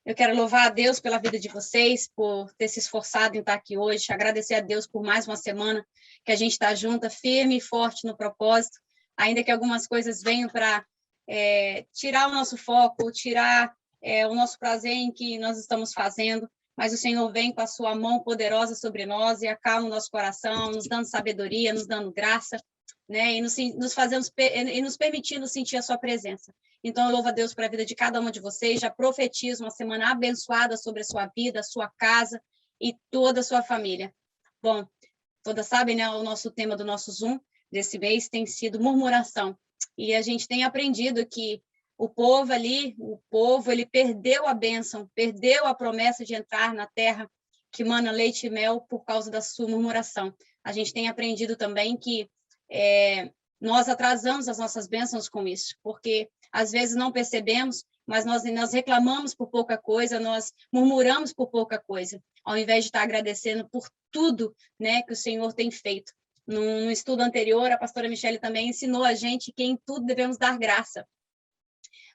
Eu quero louvar a Deus pela vida de vocês, por ter se esforçado em estar aqui hoje, agradecer a Deus por mais uma semana que a gente está junta, firme e forte no propósito, ainda que algumas coisas venham para tirar o nosso foco, tirar o nosso prazer em que nós estamos fazendo, mas o Senhor vem com a sua mão poderosa sobre nós e acalma o nosso coração, nos dando sabedoria, nos dando graça, né, e nos permitindo sentir a sua presença. Então, eu louvo a Deus pela vida de cada uma de vocês, já profetizo uma semana abençoada sobre a sua vida, a sua casa e toda a sua família. Bom, todas sabem, né, o nosso tema do nosso Zoom desse mês tem sido murmuração, e a gente tem aprendido que o povo, ele perdeu a bênção, perdeu a promessa de entrar na terra que mana leite e mel por causa da sua murmuração. A gente tem aprendido também que nós atrasamos as nossas bênçãos com isso, porque às vezes não percebemos, mas nós reclamamos por pouca coisa, nós murmuramos por pouca coisa, ao invés de estar agradecendo por tudo, né, que o Senhor tem feito. No estudo anterior, a pastora Michele também ensinou a gente que em tudo devemos dar graça,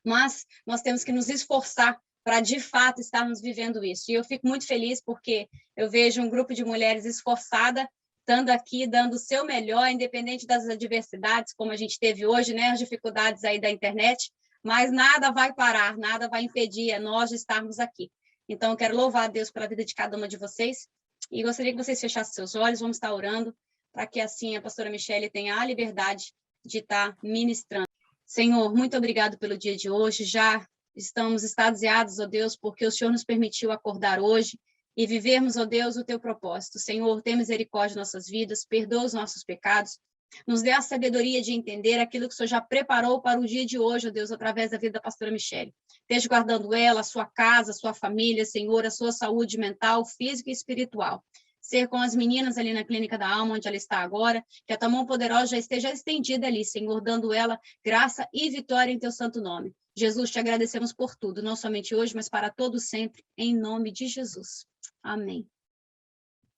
mas nós temos que nos esforçar para, de fato, estarmos vivendo isso. E eu fico muito feliz porque eu vejo um grupo de mulheres esforçada, estando aqui, dando o seu melhor, independente das adversidades, como a gente teve hoje, né, as dificuldades aí da internet, mas nada vai parar, nada vai impedir nós de estarmos aqui. Então, eu quero louvar a Deus pela vida de cada uma de vocês, e gostaria que vocês fechassem seus olhos, vamos estar orando, para que assim a pastora Michele tenha a liberdade de estar ministrando. Senhor, muito obrigado pelo dia de hoje, já estamos extasiados, ó Deus, porque o Senhor nos permitiu acordar hoje, e vivermos, ó Deus, o teu propósito. Senhor, tem misericórdia de nossas vidas, perdoa os nossos pecados, nos dê a sabedoria de entender aquilo que o Senhor já preparou para o dia de hoje, ó Deus, através da vida da pastora Michele. Esteja guardando ela, a sua casa, a sua família, Senhor, a sua saúde mental, física e espiritual. Ser com as meninas ali na Clínica da Alma, onde ela está agora, que a tua mão poderosa já esteja estendida ali, Senhor, dando ela graça e vitória em teu santo nome. Jesus, te agradecemos por tudo, não somente hoje, mas para todo sempre, em nome de Jesus. Amém.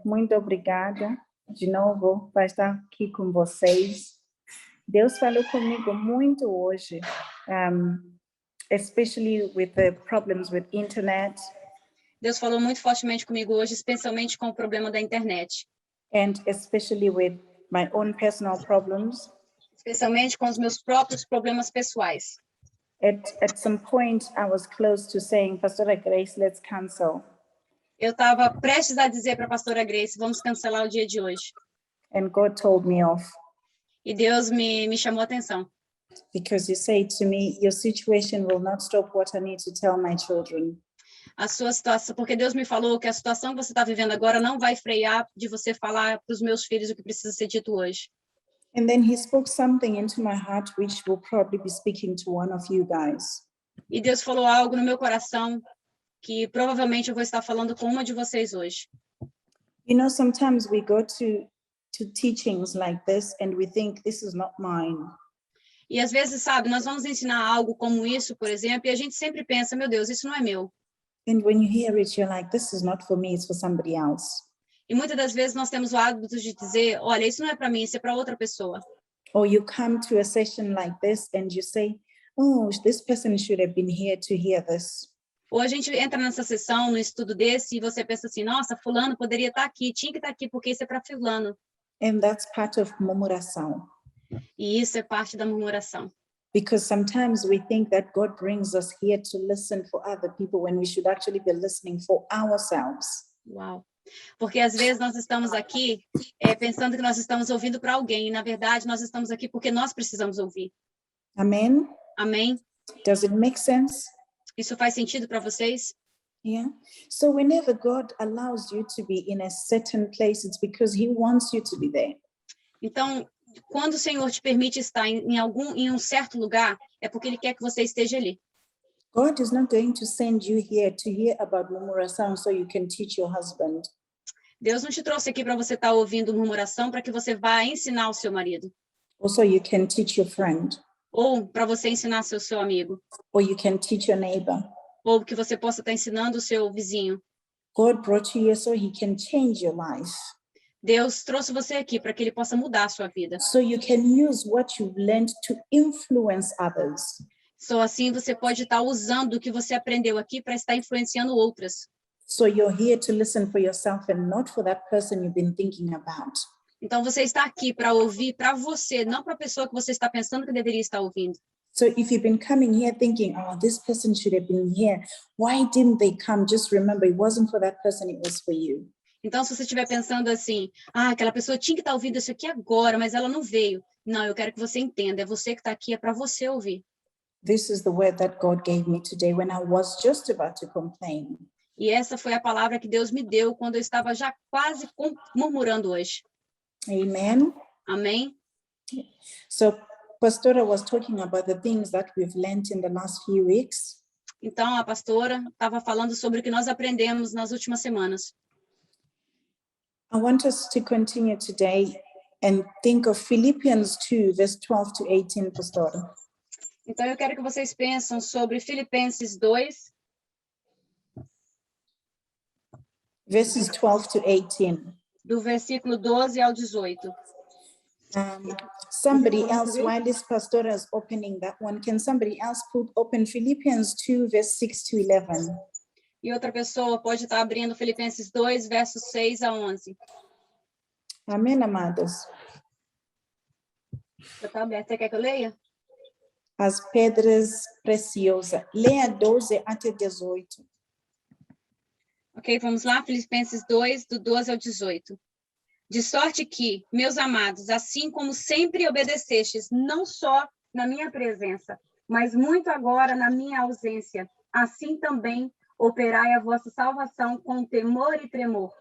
Muito obrigada de novo por estar aqui com vocês. Deus falou comigo muito hoje, especially with the problems with internet. Deus falou muito fortemente comigo hoje, especialmente com o problema da internet. And especially with my own personal problems. Especialmente com os meus próprios problemas pessoais. At some point, I was close to saying, Pastora Grace, let's cancel. Eu estava prestes a dizer para a pastora Grace, vamos cancelar o dia de hoje. And God told me off. E Deus me chamou a atenção. Because you say to me, your situation will not stop what I need to tell my children. A sua situação, porque Deus me falou que a situação que você está vivendo agora não vai frear de você falar para os meus filhos o que precisa ser dito hoje. And then he spoke something into my heart which will probably be speaking to one of you guys. E Deus falou algo no meu coração que provavelmente eu vou estar falando com uma de vocês hoje. You know, sometimes we go to teachings like this and we think this is not mine. E às vezes, sabe, nós vamos ensinar algo como isso, por exemplo, e a gente sempre pensa, meu Deus, isso não é meu. And when you hear it, you're like, this is not for me, it's for somebody else. E muitas das vezes nós temos o hábito de dizer, olha, isso não é para mim, isso é para outra pessoa. Or you come to a session like this and you say, oh, this person should have been here to hear this. Ou a gente entra nessa sessão, no estudo desse, e você pensa assim, nossa, fulano poderia estar aqui, tinha que estar aqui, porque isso é para fulano. And that's part of murmuração. E isso é parte da murmuração. Because sometimes we think that God brings us here to listen for other people when we should actually be listening for ourselves. Uau. Porque às vezes nós estamos aqui pensando que nós estamos ouvindo para alguém, e na verdade nós estamos aqui porque nós precisamos ouvir. Amen? Amém? Does it make sense? Isso faz sentido para vocês? Yeah. So whenever God allows you to be in a certain place, it's because he wants you to be there. Então, quando o Senhor te permite estar em um certo lugar, é porque ele quer que você esteja ali. God is not going to send you here to hear about murmuração so you can teach your husband. Deus não te trouxe aqui para você estar ouvindo murmuração para que você vá ensinar o seu marido. Or so you can teach your friend. Ou para você ensinar seu amigo. Or you can teach your neighbor. Ou que você possa estar ensinando o seu vizinho. God brought you here so he can change your life. Deus trouxe você aqui para que ele possa mudar a sua vida. So you can use what you've learned to influence others. Só assim você pode estar usando o que você aprendeu aqui para estar influenciando outras. So you're here to listen for yourself and not for that person you've been thinking about. Então você está aqui para ouvir para você, não para a pessoa que você está pensando que deveria estar ouvindo. So if you've been coming here thinking, oh, this person should have been here, why didn't they come? Just remember, it wasn't for that person, it was for you. Então, se você estiver pensando assim, aquela pessoa tinha que estar ouvindo isso aqui agora, mas ela não veio. Não, eu quero que você entenda, é você que está aqui, é para você ouvir. This is the word that God gave me today when I was just about to complain. E essa foi a palavra que Deus me deu quando eu estava já quase murmurando hoje. Amen. Amém? So Pastora was talking about the things that we've learned in the last few weeks. Então, a pastora estava falando sobre o que nós aprendemos nas últimas semanas. I want us to continue today and think of Philippians 2, verse 12 to 18, Pastora. Então, eu quero que vocês pensem sobre Filipenses 2, verses 12 to 18. do versículo 12 ao 18. Somebody else, while this pastor is opening that one, can somebody else open Philippians 2, verse 6 to 11? E outra pessoa pode estar abrindo Filipenses 2, versos 6 a 11. Amém, amados. Já está aberto. Você quer que eu leia? As pedras preciosas. Leia 12 até 18. Ok, vamos lá, Filipenses 2, do 12 ao 18. De sorte que, meus amados, assim como sempre obedecestes, não só na minha presença, mas muito agora na minha ausência, assim também operai a vossa salvação com temor e tremor.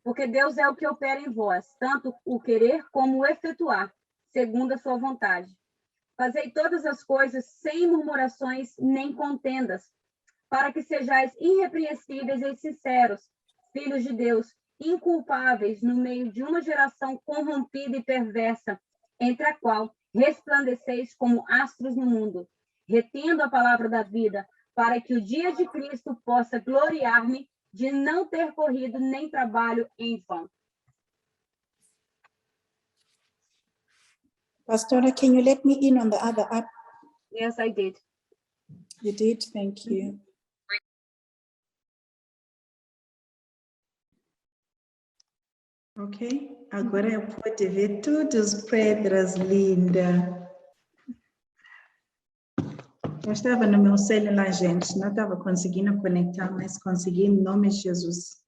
Porque Deus é o que opera em vós, tanto o querer como o efetuar, segundo a sua vontade. Fazei todas as coisas sem murmurações nem contendas, para que sejais irrepreensíveis e sinceros, filhos de Deus, inculpáveis no meio de uma geração corrompida e perversa, entre a qual resplandeceis como astros no mundo, retendo a palavra da vida, para que o dia de Cristo possa gloriar-me de não ter corrido nem trabalho em vão. Pastora, can you let me in on the other app? Yes, I did. You did? Thank you. Ok, agora eu pude ver todas as pedras lindas. Eu estava no meu celular, gente, não estava conseguindo conectar, mas consegui em nome de Jesus.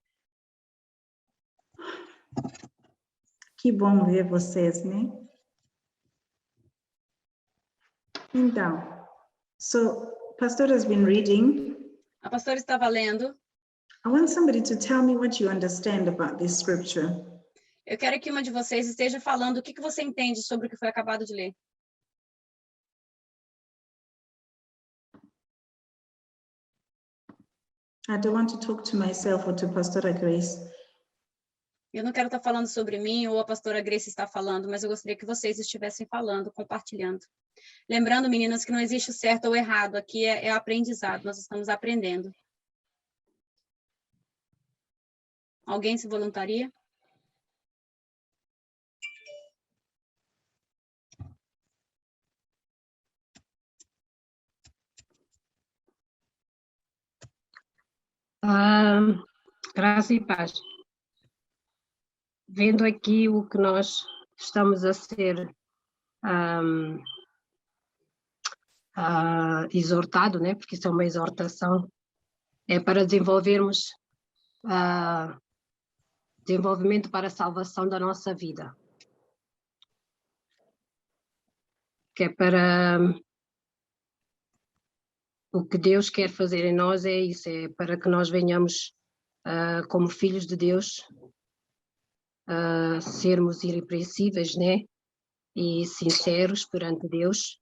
Que bom ver vocês, né? Então, so Pastor has been reading. A pastora estava lendo. I want somebody to tell me what you understand about this scripture. Eu quero que uma de vocês esteja falando o que você entende sobre o que foi acabado de ler. I don't want to talk to myself or to Pastora Grace. Eu não quero estar falando sobre mim ou a pastora Grace está falando, mas eu gostaria que vocês estivessem falando, compartilhando. Lembrando, meninas, que não existe o certo ou errado, aqui é aprendizado, nós estamos aprendendo. Alguém se voluntaria? Graça e paz. Vendo aqui o que nós estamos a ser exortado, né? Porque isso é uma exortação, é para desenvolvermos desenvolvimento para a salvação da nossa vida. Que é para o que Deus quer fazer em nós, é isso, é para que nós venhamos como filhos de Deus, sermos irrepreensíveis, né? E sinceros perante Deus,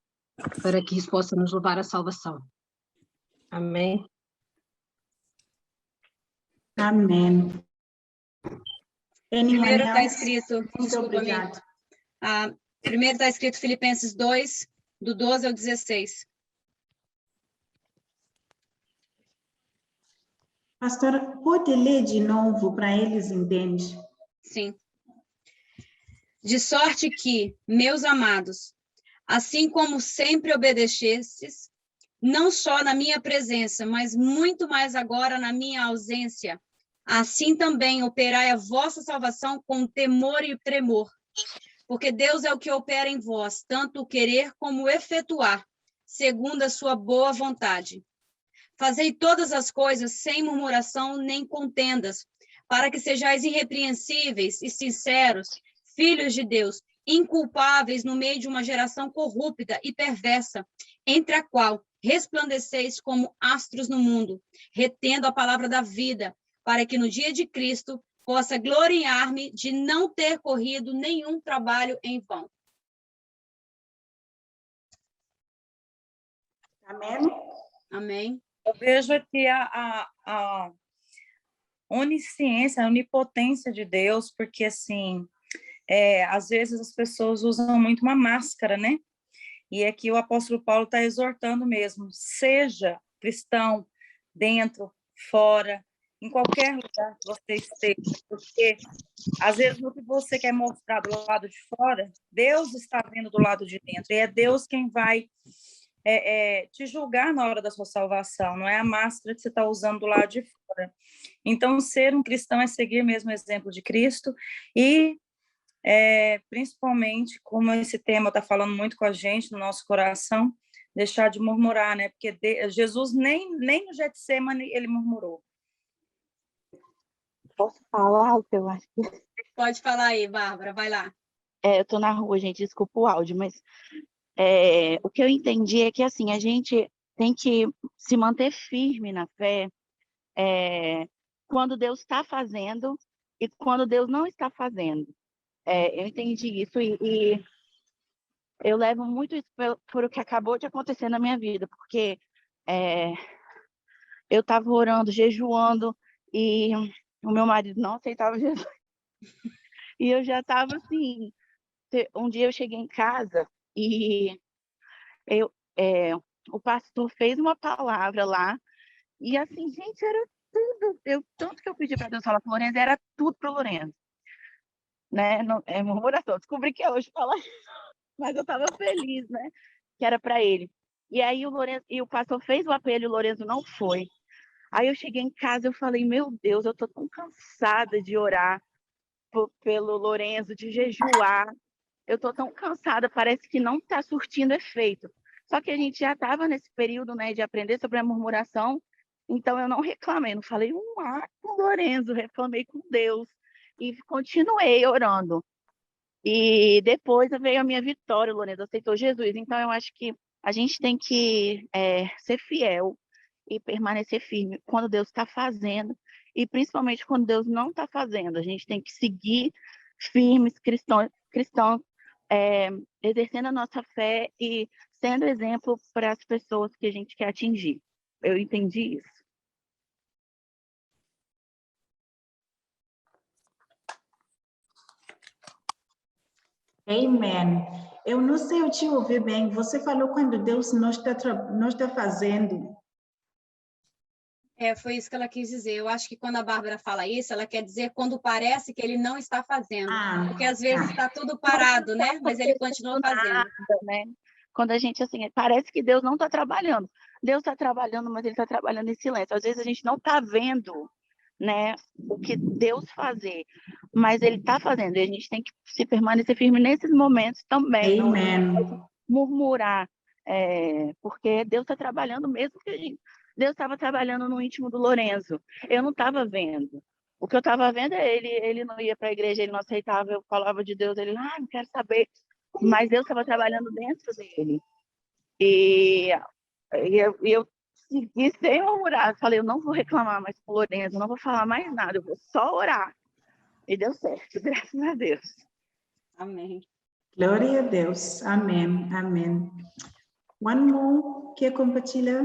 para que isso possa nos levar à salvação. Amém? Amém. Primeiro está escrito, Obrigado. Primeiro está escrito Filipenses 2, do 12 ao 16. Pastora, pode ler de novo para eles entenderem? Sim. De sorte que, meus amados, assim como sempre obedecestes, não só na minha presença, mas muito mais agora na minha ausência. Assim também operai a vossa salvação com temor e tremor, porque Deus é o que opera em vós, tanto o querer como o efetuar, segundo a sua boa vontade. Fazei todas as coisas sem murmuração nem contendas, para que sejais irrepreensíveis e sinceros, filhos de Deus, inculpáveis no meio de uma geração corrupta e perversa, entre a qual resplandeceis como astros no mundo, retendo a palavra da vida, para que no dia de Cristo possa gloriar-me de não ter corrido nenhum trabalho em vão. Amém? Amém. Eu vejo aqui a onisciência, a onipotência de Deus, porque, assim, às vezes as pessoas usam muito uma máscara, né? E aqui o apóstolo Paulo está exortando mesmo, seja cristão dentro, fora, em qualquer lugar que você esteja, porque às vezes o que você quer mostrar do lado de fora, Deus está vendo do lado de dentro, e é Deus quem vai te julgar na hora da sua salvação, não é a máscara que você está usando do lado de fora. Então, ser um cristão é seguir mesmo o exemplo de Cristo e, principalmente, como esse tema está falando muito com a gente, no nosso coração, deixar de murmurar, né? Porque Jesus nem no Getsemane ele murmurou. Posso falar o que eu acho que... Pode falar aí, Bárbara, vai lá. eu estou na rua, gente, desculpa o áudio, mas o que eu entendi é que, assim, a gente tem que se manter firme na fé quando Deus está fazendo e quando Deus não está fazendo. Eu entendi isso e eu levo muito isso por o que acabou de acontecer na minha vida, porque eu estava orando, jejuando, e o meu marido não aceitava Jesus. E eu já estava assim, um dia eu cheguei em casa e o pastor fez uma palavra lá, e assim, gente, era tudo. Tanto que eu pedi para Deus falar com o Lourenço, era tudo para o Lourenço. Né? Não, murmuração. Descobri que é hoje falar isso, mas eu estava feliz, né? Que era para ele. E aí o pastor fez o apelo e o Lourenço não foi. Aí eu cheguei em casa e eu falei, meu Deus, eu estou tão cansada de orar pelo Lourenço, de jejuar. Eu estou tão cansada, parece que não está surtindo efeito. Só que a gente já estava nesse período, né, de aprender sobre a murmuração, então eu não reclamei, não falei com o Lourenço, reclamei com Deus e continuei orando. E depois veio a minha vitória, o Lourenço aceitou Jesus. Então eu acho que a gente tem que ser fiel e permanecer firme quando Deus está fazendo, e principalmente quando Deus não está fazendo. A gente tem que seguir firmes, cristãos, exercendo a nossa fé e sendo exemplo para as pessoas que a gente quer atingir. Eu entendi isso. Amen. Eu não sei, eu te ouvi bem. Você falou quando Deus não está fazendo. Foi isso que ela quis dizer. Eu acho que quando a Bárbara fala isso, ela quer dizer quando parece que ele não está fazendo. Porque às vezes está tudo parado, né? Mas ele continua fazendo. Nada, né? Quando a gente, assim, parece que Deus não está trabalhando. Deus está trabalhando, mas ele está trabalhando em silêncio. Às vezes a gente não está vendo, né, o que Deus fazer, mas ele está fazendo. E a gente tem que se permanecer firme nesses momentos também. Amen. Não murmurar, porque Deus está trabalhando mesmo que a gente... Deus estava trabalhando no íntimo do Lourenço. Eu não estava vendo. O que eu estava vendo é ele não ia para a igreja, ele não aceitava, eu falava de Deus, ele, não quero saber. Mas Deus estava trabalhando dentro dele. E eu segui sem murmurar. Falei, eu não vou reclamar mais com o Lourenço, não vou falar mais nada, eu vou só orar. E deu certo, graças a Deus. Amém. Glória a Deus. Amém. Amém. One more. Quer compartilhar?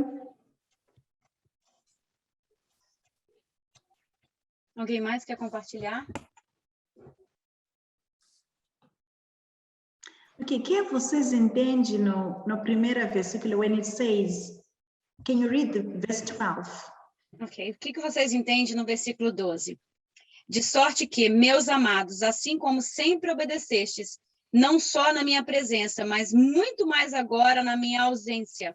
Alguém mais quer compartilhar? O que vocês entendem no primeiro versículo, when it says, can you read the verse 12? Ok. O que vocês entendem no versículo 12? De sorte que, meus amados, assim como sempre obedecestes, não só na minha presença, mas muito mais agora na minha ausência,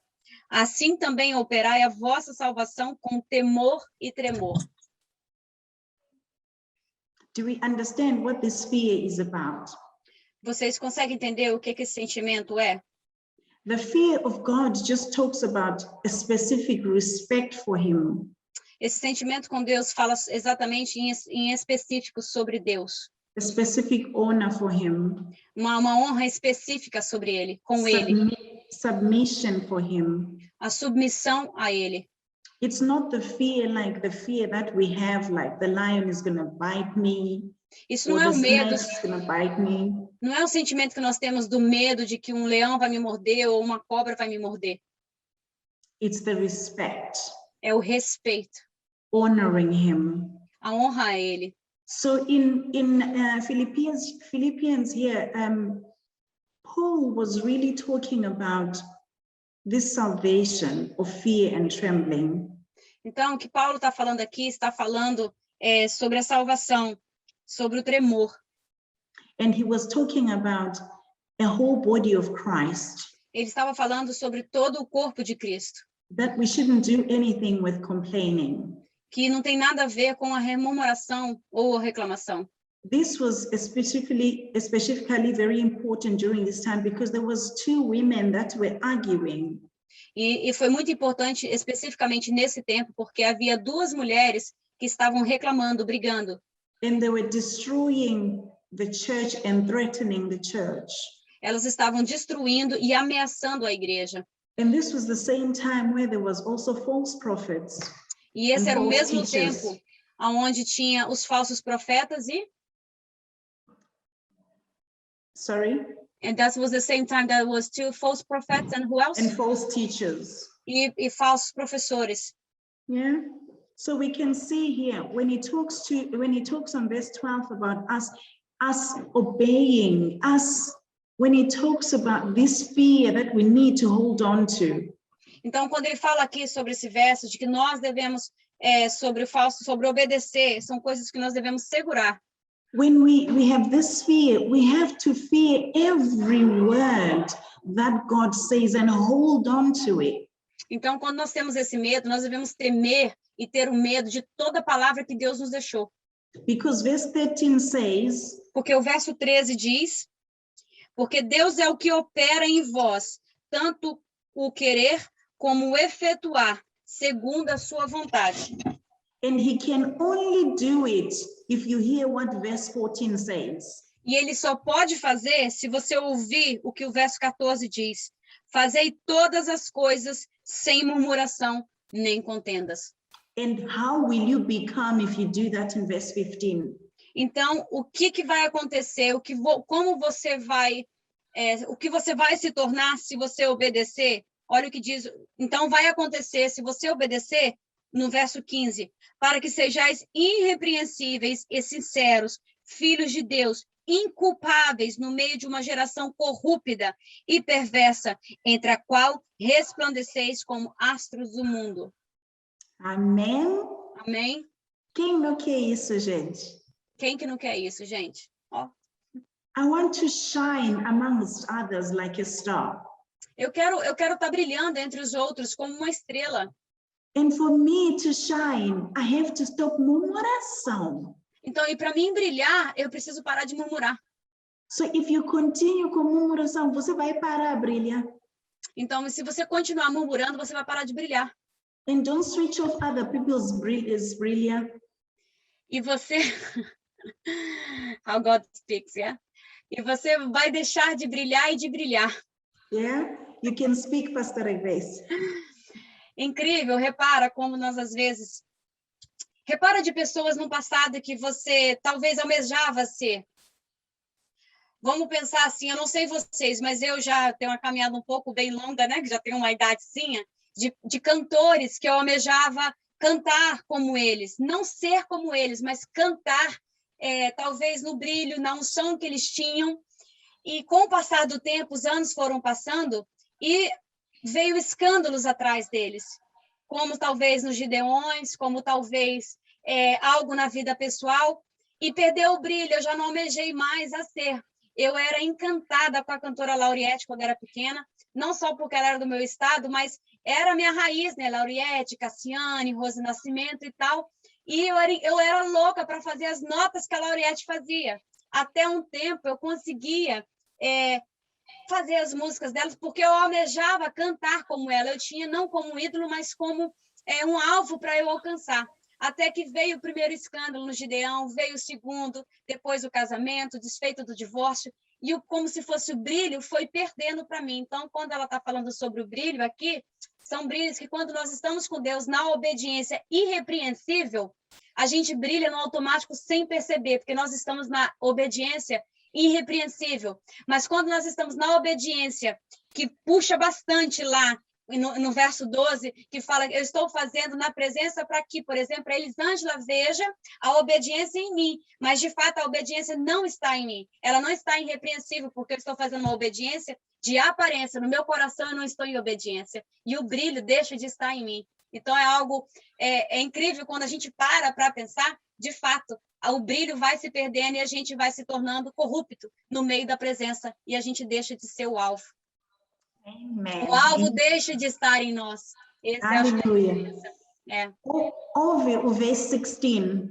assim também operai a vossa salvação com temor e tremor. Do we understand what this fear is about? Vocês conseguem entender o que esse sentimento é? The fear of God just talks about a specific respect for him. Esse sentimento com Deus fala exatamente em específico sobre Deus. A specific honor for him. Uma honra específica sobre ele, com ele. Submission for him. A submissão a ele. It's not the fear like the fear that we have, like the lion is going to bite me. Isso não é o medo. Bite me. Não é o sentimento que nós temos do medo de que um leão vai me morder ou uma cobra vai me morder. It's the respect. É o respeito. Honoring him. A honra a ele. So in Philippians here, Paul was really talking about this salvation of fear and trembling. Então, o que Paulo está falando aqui, está falando sobre a salvação, sobre o tremor. And he was talking about a whole body of Christ. Ele estava falando sobre todo o corpo de Cristo. That we shouldn't do anything with complaining. Que não tem nada a ver com a murmuração ou a reclamação. This was specifically very important during this time because there was two women that were arguing. E foi muito importante especificamente nesse tempo porque havia duas mulheres que estavam reclamando, brigando. And they were destroying the church and threatening the church. Elas estavam destruindo e ameaçando a igreja. And this was the same time where there was also false prophets. E esse era o mesmo teachers. tempo onde tinha os falsos profetas e... Sorry? And that was the same time that was two false prophets and who else? And false teachers. E falsos professores. Yeah. So we can see here when he talks on verse 12 about us obeying, when he talks about this fear that we need to hold on to. Então, quando ele fala aqui sobre esse verso de que nós devemos sobre obedecer, são coisas que nós devemos segurar. When we have this fear, we have to fear every word that God says and hold on to it. Então, quando nós temos esse medo, nós devemos temer e ter o medo de toda palavra que Deus nos deixou. Because verse 13 says, porque o verso 13 diz, porque Deus é o que opera em vós, tanto o querer como o efetuar, segundo a sua vontade. And he can only do it if you hear what verse 14 says. E ele só pode fazer se você ouvir o que o verso 14 diz. Fazei todas as coisas sem murmuração nem contendas. And how will you become if you do that in verse 15? Então, o que vai acontecer? Como você vai, o que você vai se tornar se você obedecer? Olha o que diz. Então, vai acontecer se você obedecer, no verso 15, para que sejais irrepreensíveis e sinceros, filhos de Deus, inculpáveis no meio de uma geração corrupta e perversa, entre a qual resplandeceis como astros do mundo. Amém? Amém? Quem não quer isso, gente? Quem que não quer isso, gente? Ó. I want to shine amongst others like a star. Eu quero estar brilhando entre os outros como uma estrela. And for me to shine, I have to stop murmuração. Então, e para mim brilhar, eu preciso parar de murmurar. So if you continue com murmuração, você vai parar de brilhar. Então, se você continuar murmurando, você vai parar de brilhar. And don't switch off other people's brilliance. E você how God speaks, yeah? E você vai deixar de brilhar e de brilhar. Yeah? You can speak, Pastor Grace. Incrível, repara como nós às vezes repara de pessoas no passado que você talvez almejava ser. Vamos pensar assim, eu não sei vocês, mas eu já tenho uma caminhada um pouco bem longa, né? Que já tenho uma idadezinha de cantores que eu almejava cantar como eles, não ser como eles, mas cantar talvez no brilho, na unção que eles tinham. E com o passar do tempo, os anos foram passando e veio escândalos atrás deles, como talvez nos Gideões, como talvez algo na vida pessoal, e perdeu o brilho, eu já não almejei mais a ser. Eu era encantada com a cantora Lauriette quando era pequena, não só porque ela era do meu estado, mas era a minha raiz, né? Lauriette, Cassiane, Rose Nascimento e tal. E eu era louca para fazer as notas que a Lauriette fazia. Até um tempo eu conseguia fazer as músicas delas, porque eu almejava cantar como ela. Eu tinha não como um ídolo, mas como um alvo para eu alcançar. Até que veio o primeiro escândalo no Gideão, veio o segundo, depois o casamento, o desfeito do divórcio, e como se fosse o brilho, foi perdendo para mim. Então, quando ela está falando sobre o brilho aqui, são brilhos que quando nós estamos com Deus na obediência irrepreensível, a gente brilha no automático sem perceber, porque nós estamos na obediência irrepreensível. Mas quando nós estamos na obediência, que puxa bastante lá, no verso 12, que fala, eu estou fazendo na presença para que, por exemplo, a Elisângela veja a obediência em mim, mas de fato a obediência não está em mim, ela não está irrepreensível, porque eu estou fazendo uma obediência de aparência, no meu coração eu não estou em obediência, e o brilho deixa de estar em mim. Então é algo incrível quando a gente para pensar, de fato, o brilho vai se perdendo e a gente vai se tornando corrupto no meio da presença, e a gente deixa de ser o alvo. Amen. O alvo deixa de estar em nós. Esse Aleluia. Ouve o verso 16.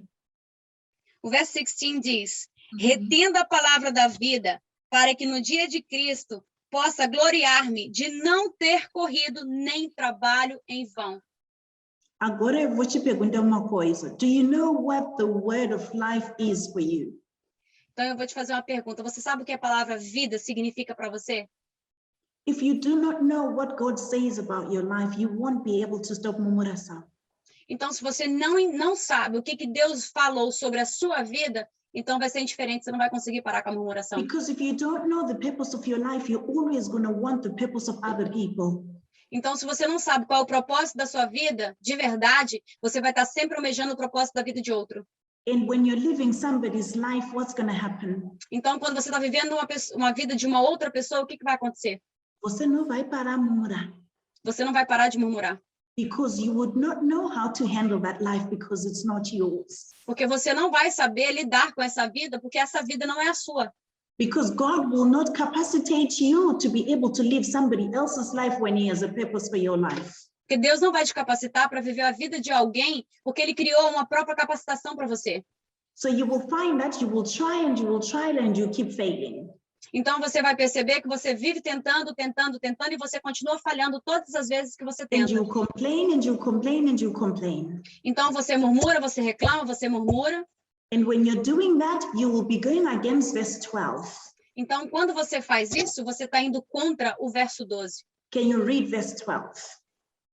O verso 16 diz, retendo a palavra da vida, para que no dia de Cristo possa gloriar-me de não ter corrido nem trabalho em vão. Agora eu vou te perguntar uma coisa. Do you know what the word of life is for you? Então eu vou te fazer uma pergunta. Você sabe o que a palavra vida significa para você? If you do not know what God says about your life, you won't be able to stop murmuração. Então, se você não sabe o que Deus falou sobre a sua vida, então vai ser indiferente, você não vai conseguir parar com a murmuração. Because if you don't know the purpose of your life, you're always going to want the purpose of other people. Então, se você não sabe qual é o propósito da sua vida, de verdade, você vai estar sempre almejando o propósito da vida de outro. And when you're living somebody's life, what's going to happen? Então, quando você está vivendo uma vida de uma outra pessoa, o que vai acontecer? Você não vai parar de murmurar. Você não vai parar de murmurar. Because you would not know how to handle that life because it's not yours. Porque você não vai saber lidar com essa vida, porque essa vida não é a sua. Because God will not capacitate you to be able to live somebody else's life when He has a purpose for your life. Porque Deus não vai te capacitar para viver a vida de alguém, porque Ele criou uma própria capacitação para você. So you will find that you will try and you will try and you keep failing. Então você vai perceber que você vive tentando e você continua falhando todas as vezes que você tenta. And you complain and you complain and you complain. Então você murmura, você reclama, você murmura. And when you're doing that, you will be going against verse 12. Então quando você faz isso, você está indo contra o verso 12. Can you read verse 12?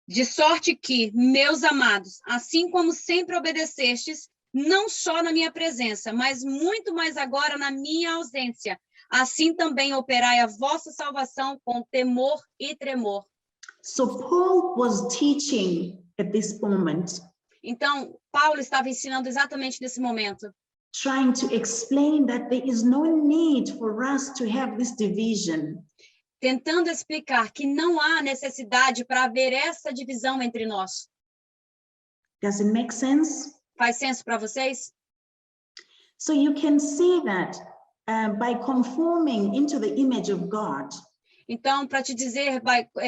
De sorte que, meus amados, assim como sempre obedecestes, não só na minha presença, mas muito mais agora na minha ausência, assim também operai a vossa salvação com temor e tremor. So Paul was teaching at this moment. Então, Paulo estava ensinando exatamente nesse momento. Trying to explain that there is no need for us to have this division. Tentando explicar que não há necessidade para haver essa divisão entre nós. Does it make sense? Faz senso para vocês? So you can see that by conforming into the image of God. Então, para te dizer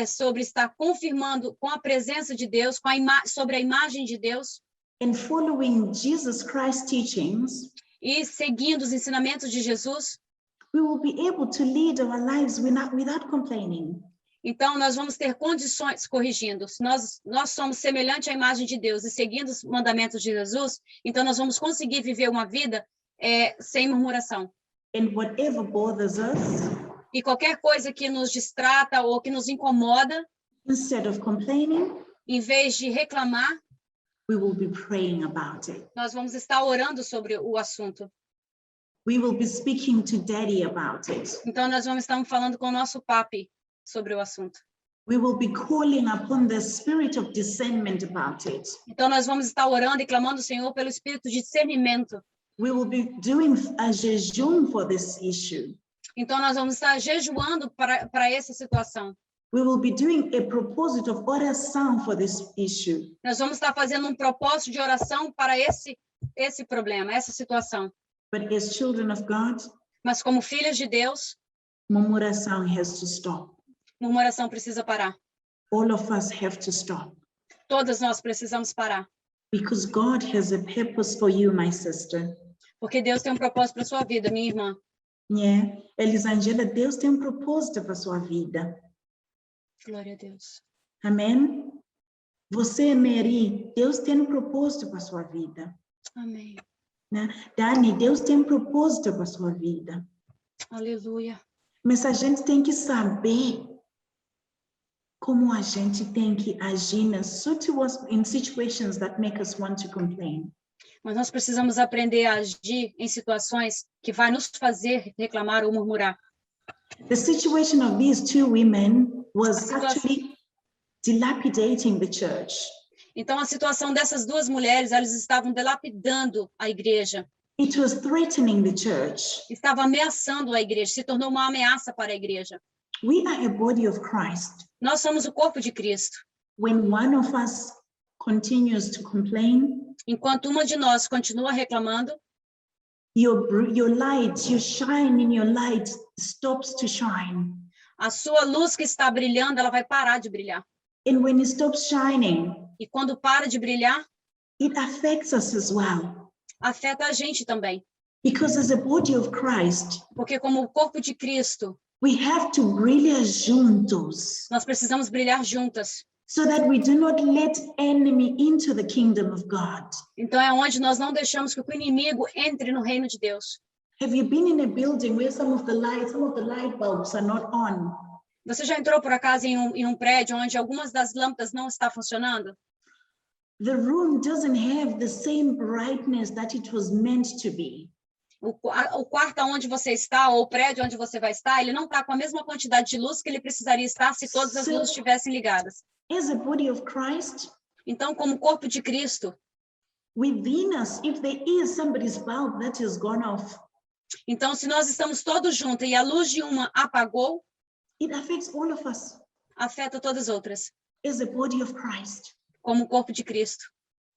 sobre estar confirmando com a presença de Deus, sobre a imagem de Deus. And following Jesus Christ's teachings. E seguindo os ensinamentos de Jesus. We will be able to lead our lives without complaining. Então, nós vamos ter condições, corrigindo, se nós somos semelhantes à imagem de Deus e seguindo os mandamentos de Jesus, então nós vamos conseguir viver uma vida sem murmuração. And whatever bothers us, e qualquer coisa que nos distrata ou que nos incomoda, instead of complaining, em vez de reclamar, we will be praying about it. Nós vamos estar orando sobre o assunto. We will be speaking to Daddy about it. Então nós vamos estar falando com o nosso papi sobre o assunto. We will be calling upon the spirit of discernment about it. Então nós vamos estar orando e clamando ao Senhor pelo espírito de discernimento. We will be doing a jejum for this issue. Então nós vamos estar jejuando para essa situação. We will be doing a propósito of oração for this issue. Nós vamos estar fazendo um propósito de oração para esse problema, essa situação. But as children of God, mas como filhos de Deus, murmuração has to stop. Murmuração precisa parar. all of us have to stop. Todas nós precisamos parar. Because God has a purpose for you, my sister. Porque Deus tem um propósito para sua vida, minha irmã. Yeah. Elisangela, Deus tem propósito para sua vida. Glória a Deus. Amém? Você, Mary, Deus tem propósito para sua vida. Amém. Né? Dani, Deus tem propósito para sua vida. Aleluia. Mas a gente tem que saber como a gente tem que agir in situations that make us want to complain. Mas nós precisamos aprender a agir em situações que vai nos fazer reclamar ou murmurar. The situation of these two women was actually dilapidating the church. Então, a situação dessas duas mulheres, elas estavam dilapidando a igreja. It was threatening the church. Estava ameaçando a igreja, se tornou uma ameaça para a igreja. We are a body of Christ. Nós somos o corpo de Cristo. When one of us continues to complain, Enquanto uma de nós continua reclamando, your light, your shine in your light stops to shine. a sua luz que está brilhando, ela vai parar de brilhar. And when it stops shining, E quando para de brilhar, it affects us as well. afeta a gente também. Because as a body of Christ, Porque como o corpo de Cristo, we have to brilhar juntos nós precisamos brilhar juntas. so that we do not let enemy into the kingdom of God. Então é onde nós não deixamos que o inimigo entre no reino de Deus. Have you been in a building where some of the light bulbs are not on? Você já entrou por acaso em um prédio onde algumas das lâmpadas não estão funcionando? The room doesn't have the same brightness that it was meant to be. O quarto onde você está, ou o prédio onde você vai estar, ele não está com a mesma quantidade de luz que ele precisaria estar se todas as luzes estivessem ligadas. As a body of Christ, Então, como corpo de Cristo, within us, if there is somebody's bulb that has gone off, então se nós estamos todos juntos e a luz de uma apagou, it affects all of us afeta todas as outras, as a body of Christ. como corpo de Cristo.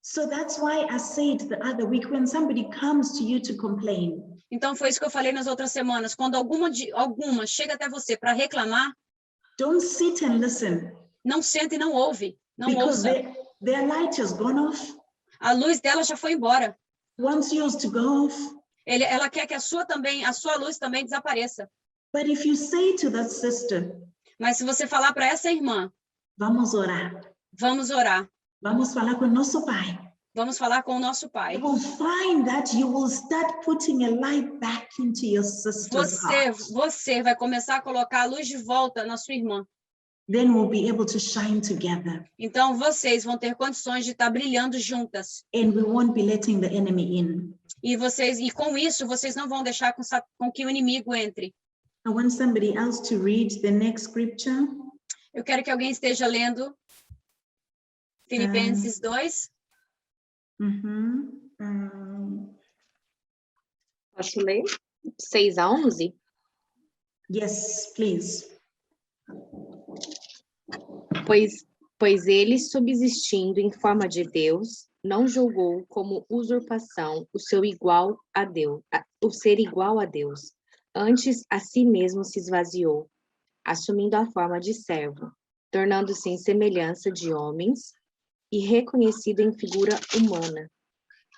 So that's why I said the other week, when somebody comes to you to complain, Então foi isso que eu falei nas outras semanas, quando alguma chega até você para reclamar, don't sit and listen, não senta e não ouve, não because ouça. their light has gone off, A luz dela já foi embora. wants yours to go off. Ela quer que a sua luz também desapareça. But if you say to that sister, Mas se você falar para essa irmã, vamos orar, vamos orar, vamos falar com nosso Pai, vamos falar com o nosso Pai. you will find that you will start putting a light back into your sister's heart. Você vai começar a colocar a luz de volta na sua irmã. Then we'll be able to shine together, Então vocês vão ter condições de estar brilhando juntas. and we won't be letting the enemy in. E com isso vocês não vão deixar com que o inimigo entre. I want somebody else to read the next scripture. Eu quero que alguém esteja lendo Filipenses 2. Posso ler? 6-11? Yes, please. Pois ele, subsistindo em forma de Deus, não julgou como usurpação o ser igual a Deus. Antes, a si mesmo se esvaziou, assumindo a forma de servo, tornando-se em semelhança de homens e reconhecido em figura humana.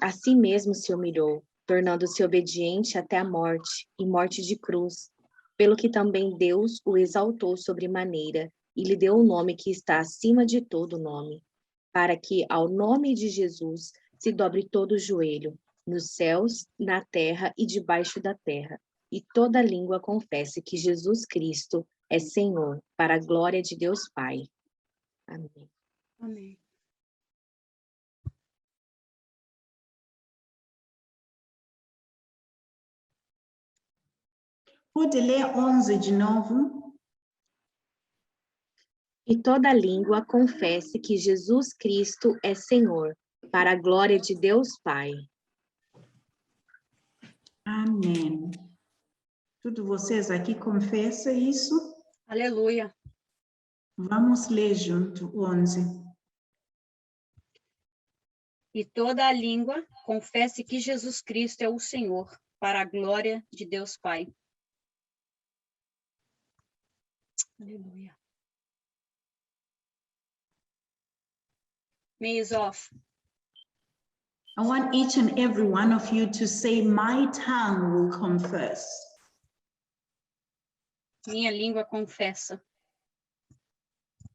A si mesmo se humilhou, tornando-se obediente até a morte, e morte de cruz, pelo que também Deus o exaltou sobremaneira e lhe deu um nome que está acima de todo nome, para que ao nome de Jesus se dobre todo o joelho, nos céus, na terra e debaixo da terra, e toda língua confesse que Jesus Cristo é Senhor, para a glória de Deus Pai. Amém. Amém. Pode ler 11 de novo? E toda língua confesse que Jesus Cristo é Senhor, para a glória de Deus Pai. Amém. Todos vocês aqui confessam isso? Aleluia. Vamos ler junto, 11. E toda a língua confesse que Jesus Cristo é o Senhor, para a glória de Deus Pai. Aleluia. Me is off. I want each and every one of you to say, my tongue will confess. Minha língua confessa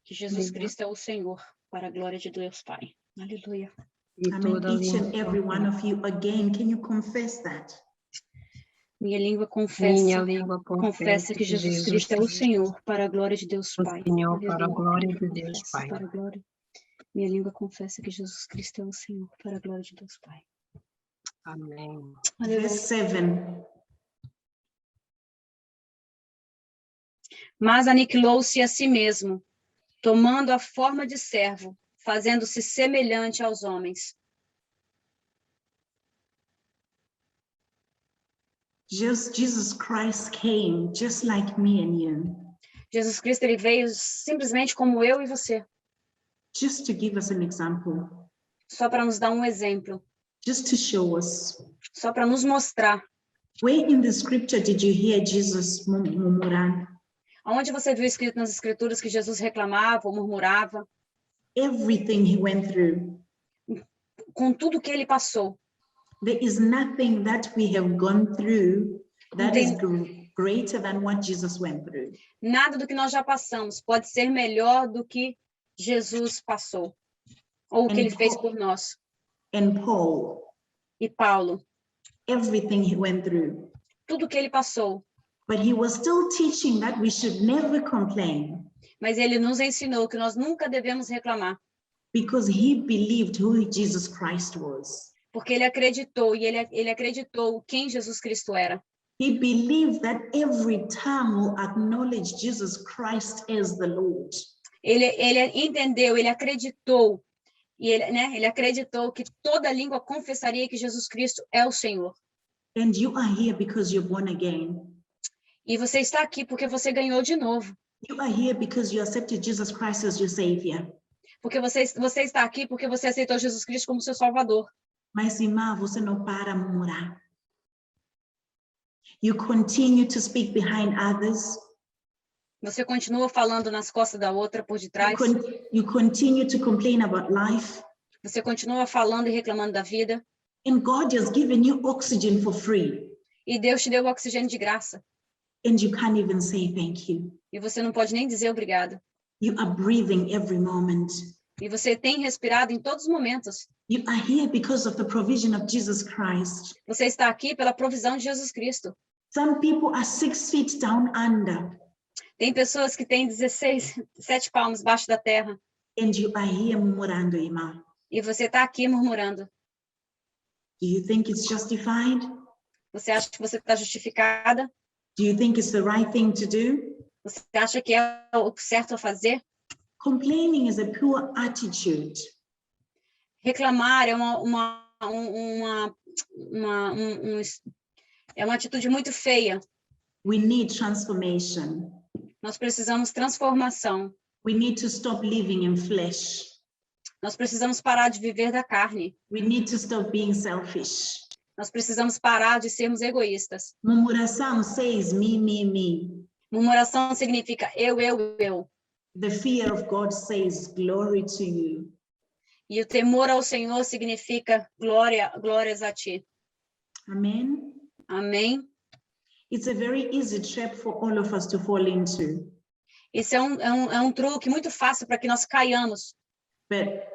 que Jesus Língua. Cristo é o Senhor, para a glória de Deus Pai. Aleluia. E I mean, toda each and língua every one confessa. of you, again, can you confess that? Minha língua Minha confessa, língua confessa que Jesus Cristo é o Senhor, para a glória de Deus o Pai. Senhor, para a Aleluia. glória de Deus Confessa Pai. para a glória. Minha língua confessa que Jesus Cristo é o Senhor, para a glória de Deus Pai. Amém. Aleluia. Verse 7. Mas aniquilou-se a si mesmo, tomando a forma de servo, fazendo-se semelhante aos homens. Jesus Christ came just like me and you, Jesus Cristo, ele veio simplesmente como eu e você, just to give us an example, só para nos dar um exemplo, just to show us. só para nos mostrar. Where in the scripture did you hear Jesus murmurar? Aonde você viu escrito nas escrituras que Jesus reclamava ou murmurava, Everything he went through. com tudo que ele passou? There is nothing that we have gone through that is Tem- greater than what Jesus went through. Nada do que nós já passamos pode ser melhor do que Jesus passou, ou o que ele fez por nós. And Paul, E Paulo, everything he went through. tudo que ele passou, But he was still teaching that we should never complain mas ele nos ensinou que nós nunca devemos reclamar, because he believed who Jesus Christ was. porque ele acreditou, e ele acreditou quem Jesus Cristo era. He believed that every tongue will acknowledge Jesus Christ as the Lord. Ele entendeu, ele acreditou, e ele acreditou que toda língua confessaria que Jesus Cristo é o Senhor. And you are here because you're born again. E você está aqui porque você ganhou de novo. You are here because you accepted Jesus Christ as your Savior. Porque você está aqui porque você aceitou Jesus Cristo como seu Salvador. Mas, irmã, você não para a murmurar. You continue to speak behind others. Você continua falando nas costas da outra, por detrás. You continue to complain about life. Você continua falando e reclamando da vida. And God has given you oxygen for free. E Deus te deu o oxigênio de graça. And you can't even say thank you. E você não pode nem dizer obrigado. You are breathing every moment. E você tem respirado em todos os momentos. You are here because of the provision of Jesus Christ. Você está aqui pela provisão de Jesus Cristo. Some people are 6 feet down under. Tem pessoas que têm 7 palmos abaixo da terra. And you are here murmurando, irmã. E você está aqui murmurando. Do you think it's justified? Você acha que você está justificada? Do you think it's the right thing to do? Você acha que é o certo a fazer? Complaining is a pure attitude. Reclamar é uma atitude muito feia. We need transformation. Nós precisamos transformação. We need to stop living in flesh. Nós precisamos parar de viver da carne. We need to stop being selfish. Nós precisamos parar de sermos egoístas. Murmuração says me, me, me. Murmuração significa eu, eu, eu. The fear of God says glory to you. E o temor ao Senhor significa glórias a ti. Amen. Amém? It's a very easy trap for all of us to fall into. Esse é um truque muito fácil para que nós caiamos. But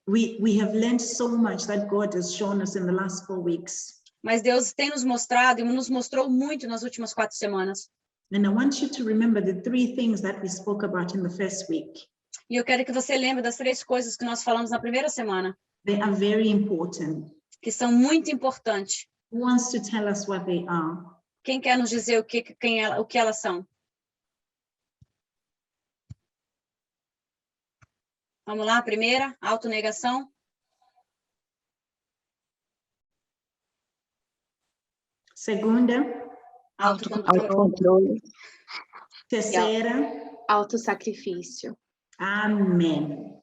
we have learned so much that God has shown us in the last 4 weeks. Mas Deus tem nos mostrado e nos mostrou muito nas últimas 4 semanas. And I want you to remember the 3 things that we spoke about in the first week. E eu quero que você lembre das 3 coisas que nós falamos na primeira semana, They are very important. que são muito importantes. Who wants to tell us what they are? Quem quer nos dizer o que elas são? Vamos lá, a primeira, autonegação. Segunda, Autocontrole. terceira, Autossacrifício. amen.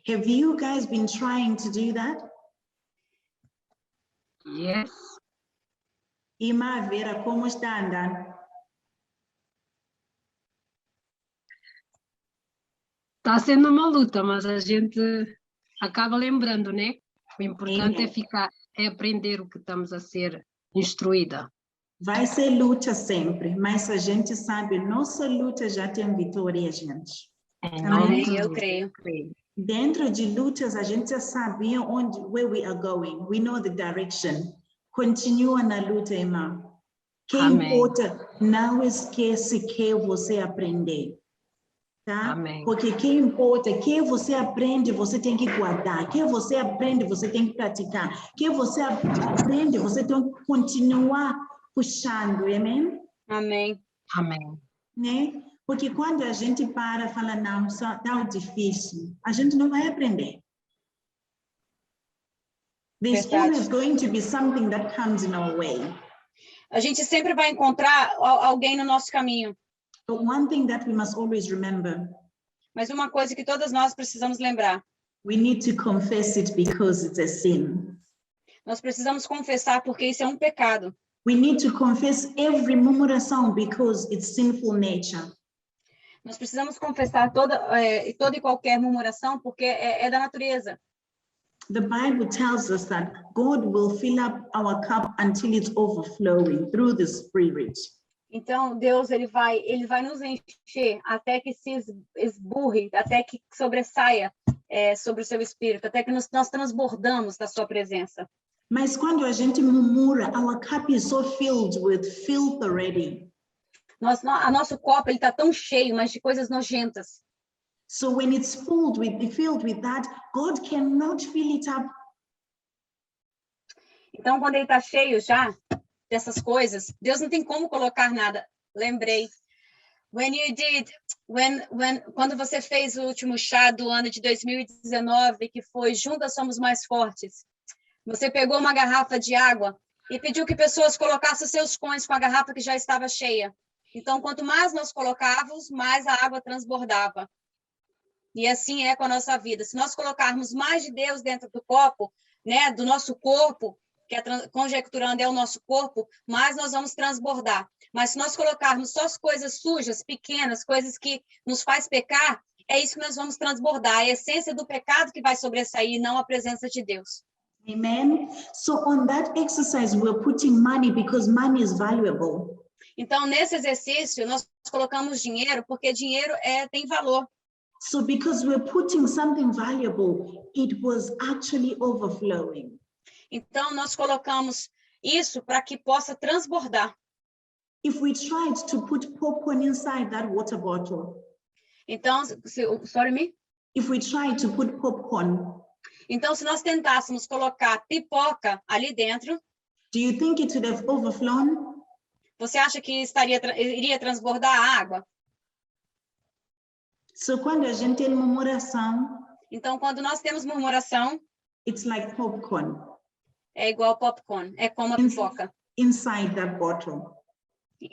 Have you guys been trying to do that? Yes. Irmã Vera, como está andando? Está sendo uma luta, mas a gente acaba lembrando, né? O importante Amen. é aprender o que estamos a ser instruída. Vai ser luta sempre, mas a gente sabe, nossa luta já tem vitória, gente. Em Amém? nome de Eu Jesus, creio. eu creio. Dentro de lutas, a gente já sabe where we are going. We know the direction. Continua na luta, irmã. Que Amém. importa, não esquece que você aprender. Tá? Amém. Porque que importa, que você aprende, você tem que guardar. Que você aprende, você tem que praticar. Que você aprende, você tem que continuar puxando, amém? Amém. Amém. Né? Porque quando a gente para e fala, não, só tá difícil, a gente não vai aprender. There's Verdade. always going to be something that comes in our way. A gente sempre vai encontrar alguém no nosso caminho. But one thing that we must always remember, Mas uma coisa que todas nós precisamos lembrar. we need to confess it because it's a sin. Nós precisamos confessar porque isso é um pecado. We need to confess every murmuração because it's sinful nature. Nós precisamos confessar toda e qualquer murmuração porque é da natureza. The Bible tells us that God will fill up our cup until it's overflowing through the Spirit. Então, Deus ele vai nos encher até que se esburre, até que sobressaia sobre o seu espírito, até que nós transbordamos da sua presença. Mas quando a gente murmura, our cup is so filled with filth already. Nosso copo ele está tão cheio, mas de coisas nojentas. So when it's filled with that, God cannot fill it up. Então, quando ele está cheio já dessas coisas, Deus não tem como colocar nada. Lembrei. Quando você fez o último chá do ano de 2019, que foi Juntas Somos Mais Fortes, você pegou uma garrafa de água e pediu que pessoas colocassem seus cones com a garrafa que já estava cheia. Então, quanto mais nós colocávamos, mais a água transbordava. E assim é com a nossa vida. Se nós colocarmos mais de Deus dentro do copo, né, do nosso corpo, que conjecturando é o nosso corpo, mais nós vamos transbordar. Mas se nós colocarmos só as coisas sujas, pequenas, coisas que nos faz pecar, é isso que nós vamos transbordar. A essência do pecado que vai sobressair, não a presença de Deus. Amen. So on that exercise, we're putting money because money is valuable. Então, nesse exercício, nós colocamos dinheiro, porque dinheiro tem valor. So because we're putting something valuable, it was actually overflowing. Então, nós colocamos isso para que possa transbordar. If we tried to put popcorn inside that water bottle, Então, if we tried to put popcorn, então, se nós tentássemos colocar pipoca ali dentro, do you think it would have overflown? você acha que iria transbordar a água? So quando a gente tem murmuração, Então, quando nós temos murmuração, it's like popcorn é igual popcorn, é como a pipoca. inside that bottle.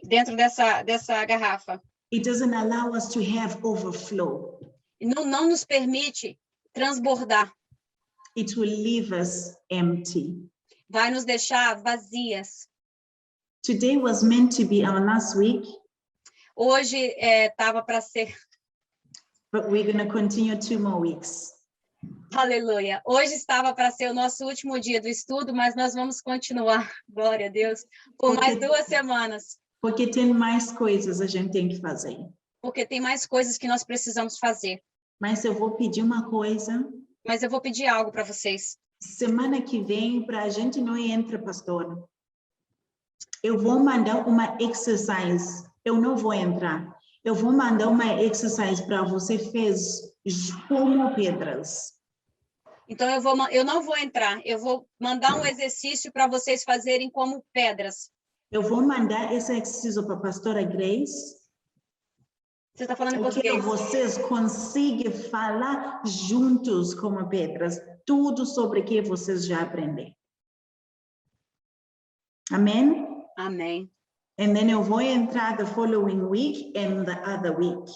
Dentro dessa garrafa. It doesn't allow us to have overflow. Não nos permite transbordar. It will leave us empty. Vai nos deixar vazias. Today was meant to be our last week, Hoje estava para ser... but we're going to continue 2 more weeks. Aleluia. Hoje estava para ser o nosso último dia do estudo, mas nós vamos continuar, glória a Deus, por mais 2 semanas. Porque tem mais coisas a gente tem que fazer. Porque tem mais coisas que nós precisamos fazer. Mas eu vou pedir uma coisa. Mas eu vou pedir algo para vocês. Semana que vem, para a gente não entra, pastor. Eu vou mandar uma exercise. Eu não vou entrar. Eu vou mandar uma exercise para você fez como pedras. Então, eu não vou entrar. Eu vou mandar um exercício para vocês fazerem como pedras. Eu vou mandar esse exercício para a pastora Grace. Você está falando em Porque português? vocês conseguem falar juntos como pedras. Tudo sobre o que vocês já aprenderam. Amém? Amém. And then eu vou entrar the following week and the other week.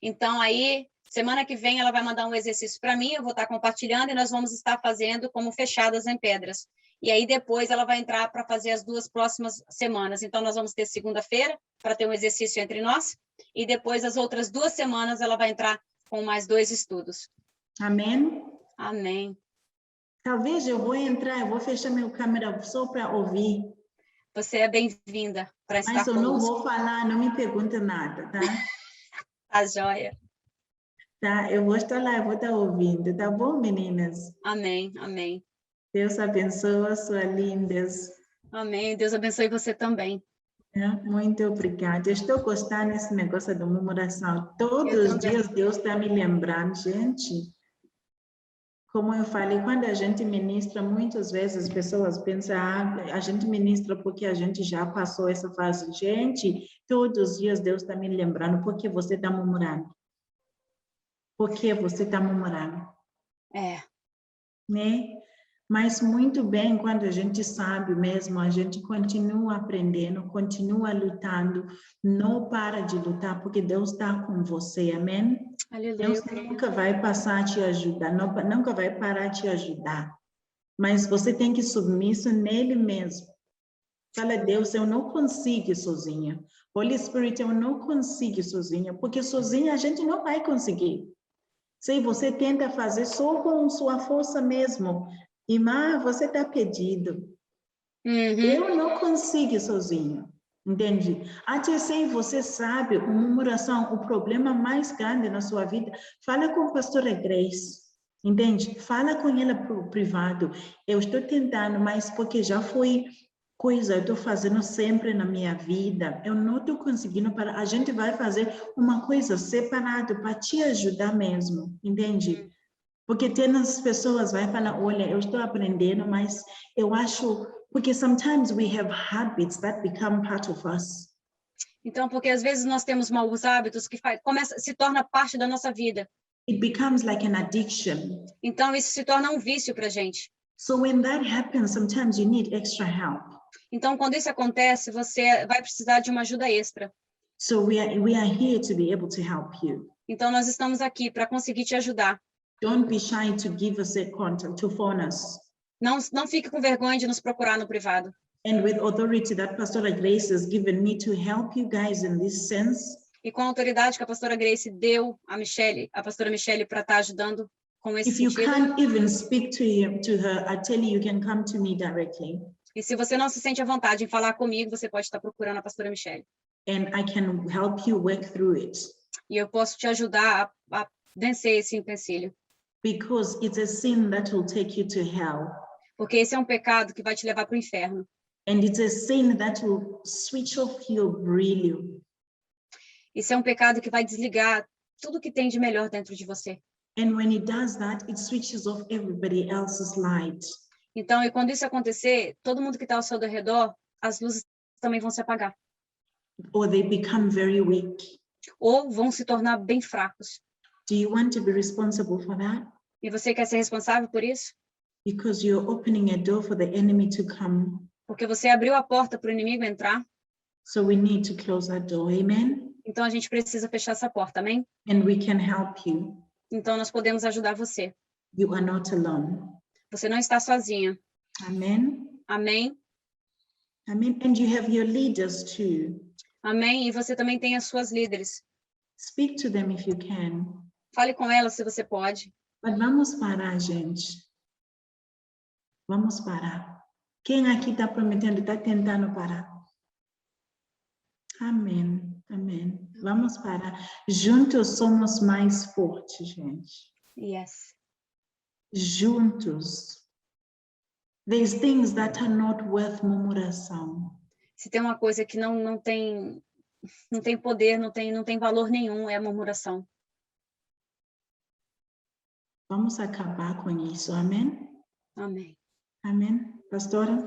Então, aí, semana que vem, ela vai mandar um exercício para mim, eu vou estar compartilhando e nós vamos estar fazendo como fechadas em pedras. E aí, depois, ela vai entrar para fazer as 2 próximas semanas. Então, nós vamos ter segunda-feira para ter um exercício entre nós. E depois, as outras 2 semanas, ela vai entrar com mais 2 estudos. Amém? Amém. Talvez eu vou entrar, eu vou fechar minha câmera só para ouvir. Você é bem-vinda para estar Mas eu não conosco. vou falar, não me pergunta nada, tá? Tá joia. Tá? Eu vou estar lá, eu vou estar ouvindo, tá bom, meninas? Amém, amém. Deus abençoe, suas lindas. Amém. Deus abençoe você também. Muito obrigada. Eu estou gostando desse negócio da murmuração. Todos Eu os também. dias Deus está me lembrando, gente. Como eu falei, quando a gente ministra, muitas vezes as pessoas pensam, a gente ministra porque a gente já passou essa fase. Gente, todos os dias Deus está me lembrando, porque você está murmurando? Por que você está murmurando? É. Né? Mas muito bem, quando a gente sabe mesmo, a gente continua aprendendo, continua lutando, não para de lutar, porque Deus está com você, amém? Aleluia. Deus nunca vai passar a te ajudar, nunca vai parar de te ajudar. Mas você tem que submisso nele mesmo. Fala, Deus, eu não consigo sozinha. Holy Spirit, eu não consigo sozinha, porque sozinha a gente não vai conseguir. Se você tenta fazer só com sua força mesmo, irmã, você está perdido. Eu não consigo sozinho, entende? Até se você sabe, murmuração, o problema mais grande na sua vida, fala com a pastora Grace, entende? Fala com ela pro privado. Eu estou tentando, mas porque já foi coisa, eu estou fazendo sempre na minha vida, eu não estou conseguindo para. A gente vai fazer uma coisa separada para te ajudar mesmo, entende? Porque tem as pessoas vai falar, olha, eu estou aprendendo, mas eu acho, porque sometimes we have habits that become part of us. Então, porque às vezes nós temos maus hábitos que se torna parte da nossa vida. It becomes like an addiction. Então, isso se torna um vício para a gente. So when that happens, sometimes you need extra help. Então, quando isso acontece, você vai precisar de uma ajuda extra. So we are here to be able to help you. Então, nós estamos aqui para conseguir te ajudar. Don't be shy to give us a contact, to phone us. Não fique com vergonha de nos procurar no privado. And with authority that Pastor Grace has given me to help you guys in this sense. E com a autoridade que a pastora Grace deu a pastora Michelle, para estar ajudando com esse If you sentido. can't even speak to her, I tell you can come to me directly. E se você não se sente à vontade em falar comigo, você pode estar procurando a pastora Michelle. And I can help you work through it. E eu posso te ajudar a vencer esse empecilho. Because it's a sin that will take you to hell. Porque esse é um pecado que vai te levar para o inferno. And it's a sin that will switch off your brilliance. Esse é um pecado que vai desligar tudo que tem de melhor dentro de você. And when it does that, it switches off everybody else's light. Então, e quando isso acontecer, todo mundo que está ao seu redor, as luzes também vão se apagar. Or they become very weak. Ou vão se tornar bem fracos. Do you want to be responsible for that? E você quer ser responsável por isso? Because you're opening a door for the enemy to come. Porque você abriu a porta para o inimigo entrar. So we need to close that door, amen? Então, a gente precisa fechar essa porta, amém? And we can help you. Então, nós podemos ajudar você. You are not alone. Você não está sozinha. Amen? Amém? Amen. And you have your leaders too. Amém? E você também tem as suas líderes. Speak to them if you can. Fale com elas se você pode. Mas vamos parar, gente. Vamos parar. Quem aqui está prometendo, está tentando parar? Amém. Amém. Vamos parar. Juntos somos mais fortes, gente. Yes. Juntos. There's things that are not worth murmuração. Se tem uma coisa que não tem poder, não tem valor nenhum, é a murmuração. Vamos acabar com isso, amém? Amém. Amém. Pastora,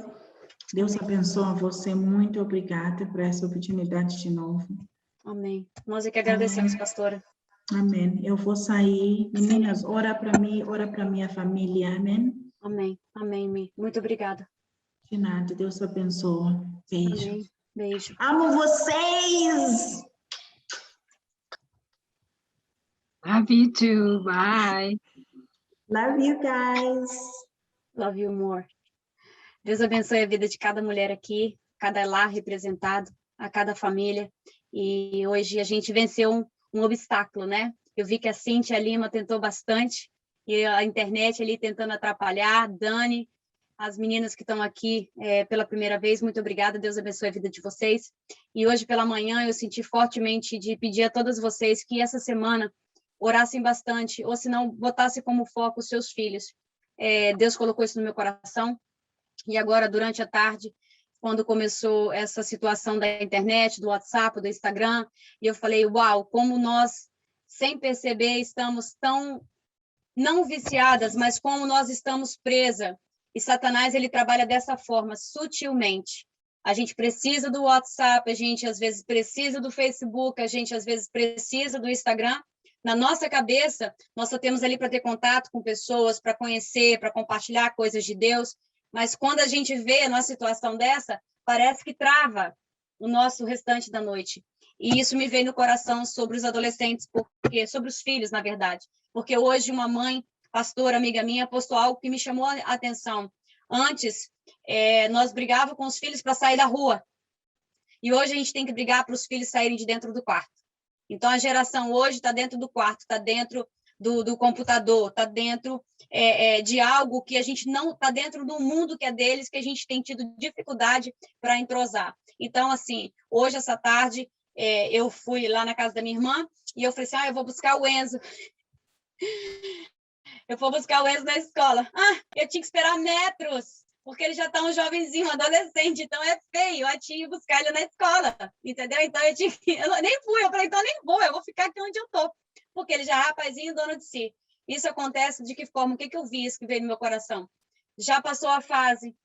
Deus abençoe você. Muito obrigada por essa oportunidade de novo. Amém. Nós é que agradecemos, pastora. Amém. Eu vou sair. Meninas, ora para mim, ora para minha família. Amém? Amém. Amém, Mi. Muito obrigada. De nada. Deus abençoe. Beijo. Amém. Beijo. Amo vocês! Love you too. Bye. Love you guys. Love you more. Deus abençoe a vida de cada mulher aqui, cada lar representado, a cada família. E hoje a gente venceu um obstáculo, né? Eu vi que a Cíntia Lima tentou bastante e a internet ali tentando atrapalhar. Dani, as meninas que estão aqui pela primeira vez, muito obrigada, Deus abençoe a vida de vocês. E hoje pela manhã eu senti fortemente de pedir a todas vocês que essa semana orassem bastante, ou se não, botassem como foco os seus filhos. Deus colocou isso no meu coração, e agora, durante a tarde, quando começou essa situação da internet, do WhatsApp, do Instagram, e eu falei, uau, como nós, sem perceber, estamos tão, não viciadas, mas como nós estamos presas. E Satanás, ele trabalha dessa forma, sutilmente. A gente precisa do WhatsApp, a gente às vezes precisa do Facebook, a gente às vezes precisa do Instagram. Na nossa cabeça, nós só temos ali para ter contato com pessoas, para conhecer, para compartilhar coisas de Deus, mas quando a gente vê numa situação dessa, parece que trava o nosso restante da noite. E isso me veio no coração sobre os adolescentes, sobre os filhos, na verdade. Porque hoje uma mãe, pastora, amiga minha, postou algo que me chamou a atenção. Antes, nós brigávamos com os filhos para sair da rua. E hoje a gente tem que brigar para os filhos saírem de dentro do quarto. Então, a geração hoje está dentro do quarto, está dentro do computador, está dentro de algo que a gente não... Está dentro do mundo que é deles, que a gente tem tido dificuldade para entrosar. Então, assim, hoje, essa tarde, eu fui lá na casa da minha irmã e eu falei assim, eu vou buscar o Enzo. Eu vou buscar o Enzo na escola. Eu tinha que esperar metros, porque ele já está um jovenzinho, um adolescente, então é feio a tia buscar ele na escola, entendeu? Então eu nem fui, eu falei, então nem vou, eu vou ficar aqui onde eu estou, porque ele já é rapazinho, dono de si. Isso acontece de que forma? O que eu vi, isso que veio no meu coração? Já passou a fase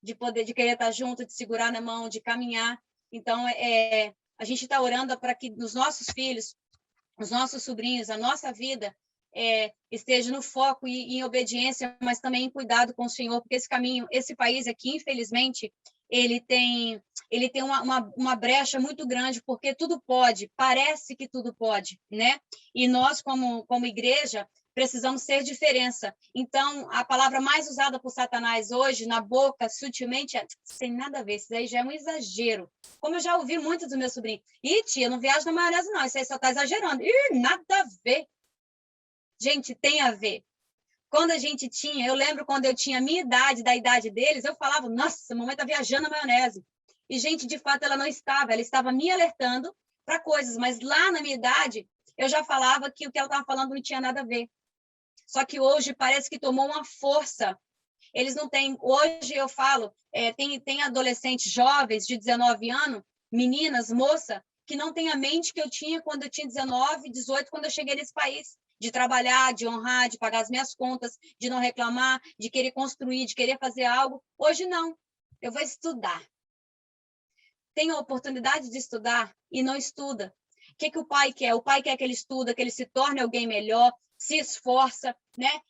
de querer estar junto, de segurar na mão, de caminhar. Então, a gente está orando para que os nossos filhos, os nossos sobrinhos, a nossa vida esteja no foco e em obediência, mas também em cuidado com o Senhor, porque esse caminho, esse país aqui, infelizmente, ele tem uma brecha muito grande, porque tudo pode, parece que tudo pode, né? E nós, como igreja, precisamos ser diferença. Então, a palavra mais usada por Satanás hoje, na boca, sutilmente, sem nada a ver, isso aí já é um exagero. Como eu já ouvi muito dos meus sobrinhos. Tia, não viaja na maionese, não, isso aí só está exagerando. Nada a ver. Gente, tem a ver. Quando a gente tinha, eu lembro quando eu tinha a minha idade, da idade deles, eu falava, nossa, a mamãe está viajando na maionese. E, gente, de fato, ela não estava, ela estava me alertando para coisas, mas lá na minha idade, eu já falava que o que ela estava falando não tinha nada a ver. Só que hoje parece que tomou uma força. Eles não têm, hoje eu falo, tem adolescentes jovens de 19 anos, meninas, moça, que não têm a mente que eu tinha quando eu tinha 19, 18, quando eu cheguei nesse país. De trabalhar, de honrar, de pagar as minhas contas, de não reclamar, de querer construir, de querer fazer algo. Hoje, não. Eu vou estudar. Tem a oportunidade de estudar e não estuda. O que o pai quer? O pai quer que ele estuda, que ele se torne alguém melhor, se esforça, né?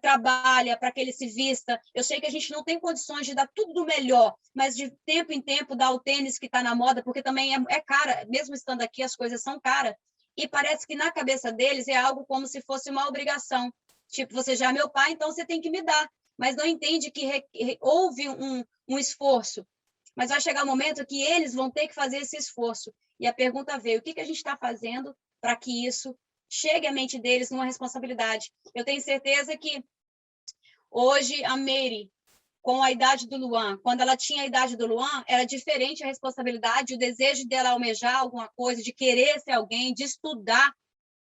Trabalha para que ele se vista. Eu sei que a gente não tem condições de dar tudo do melhor, mas de tempo em tempo dar o tênis que está na moda, porque também é cara. Mesmo estando aqui, as coisas são caras. E parece que na cabeça deles é algo como se fosse uma obrigação. Tipo, você já é meu pai, então você tem que me dar. Mas não entende que houve um esforço. Mas vai chegar um momento que eles vão ter que fazer esse esforço. E a pergunta veio, o que a gente está fazendo para que isso chegue à mente deles numa responsabilidade? Eu tenho certeza que hoje a Mary, com a idade do Luan, quando ela tinha a idade do Luan, era diferente a responsabilidade, o desejo dela almejar alguma coisa, de querer ser alguém, de estudar,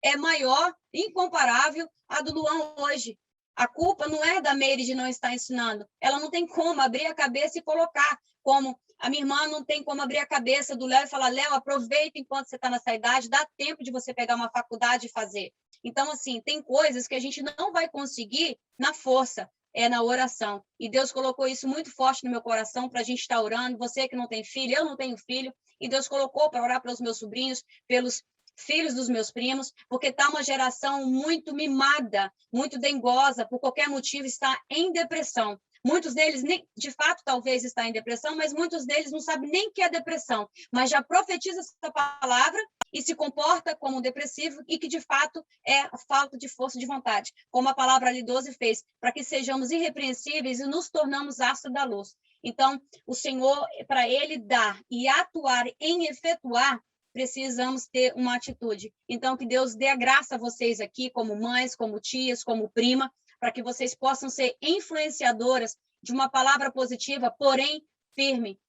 é maior, incomparável à do Luan hoje. A culpa não é da Mary de não estar ensinando. Ela não tem como abrir a cabeça e colocar, como a minha irmã não tem como abrir a cabeça do Léo e falar, Léo, aproveita enquanto você está nessa idade, dá tempo de você pegar uma faculdade e fazer. Então, assim, tem coisas que a gente não vai conseguir na força, na oração. E Deus colocou isso muito forte no meu coração para a gente estar orando. Você que não tem filho, eu não tenho filho, e Deus colocou para orar pelos meus sobrinhos, pelos filhos dos meus primos, porque está uma geração muito mimada, muito dengosa, por qualquer motivo está em depressão. Muitos deles, de fato, talvez está em depressão, mas muitos deles não sabem nem o que é depressão, mas já profetiza essa palavra e se comporta como depressivo e que, de fato, é falta de força de vontade, como a palavra ali 12 fez, para que sejamos irrepreensíveis e nos tornamos astro da luz. Então, o Senhor, para Ele dar e atuar em efetuar, precisamos ter uma atitude. Então, que Deus dê a graça a vocês aqui, como mães, como tias, como prima, para que vocês possam ser influenciadoras de uma palavra positiva, porém firme.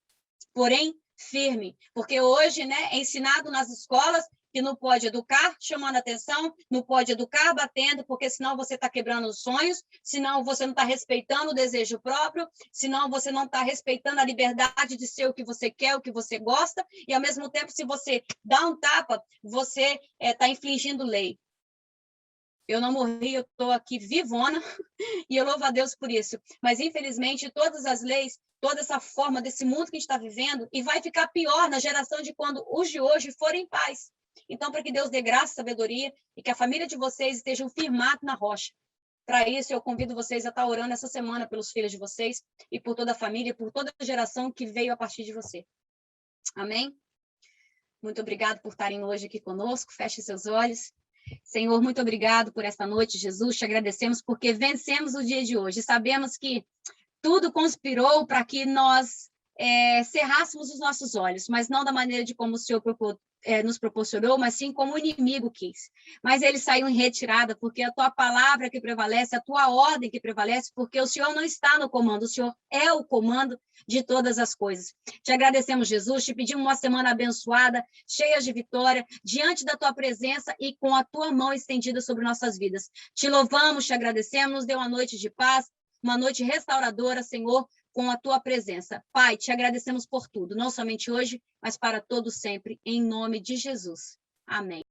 Porque hoje, né, é ensinado nas escolas que não pode educar chamando atenção, não pode educar batendo, porque senão você está quebrando os sonhos, senão você não está respeitando o desejo próprio, senão você não está respeitando a liberdade de ser o que você quer, o que você gosta, e ao mesmo tempo, se você dá um tapa, você está infringindo lei. Eu não morri, eu estou aqui vivona, e eu louvo a Deus por isso. Mas, infelizmente, todas as leis, toda essa forma desse mundo que a gente está vivendo, e vai ficar pior na geração de quando os de hoje forem em paz. Então, para que Deus dê graça e sabedoria, e que a família de vocês estejam firmados na rocha. Para isso, eu convido vocês a estar orando essa semana pelos filhos de vocês, e por toda a família, por toda a geração que veio a partir de você. Amém? Muito obrigado por estarem hoje aqui conosco. Feche seus olhos. Senhor, muito obrigado por esta noite, Jesus, te agradecemos porque vencemos o dia de hoje. Sabemos que tudo conspirou para que nós cerrássemos os nossos olhos, mas não da maneira de como o Senhor nos proporcionou, mas sim como o inimigo quis. Mas ele saiu em retirada, porque a tua palavra que prevalece, a tua ordem que prevalece, porque o Senhor não está no comando, o Senhor é o comando de todas as coisas. Te agradecemos, Jesus, te pedimos uma semana abençoada, cheia de vitória, diante da tua presença e com a tua mão estendida sobre nossas vidas. Te louvamos, te agradecemos, nos dê uma noite de paz, uma noite restauradora, Senhor, com a tua presença. Pai, te agradecemos por tudo, não somente hoje, mas para todos sempre, em nome de Jesus. Amém.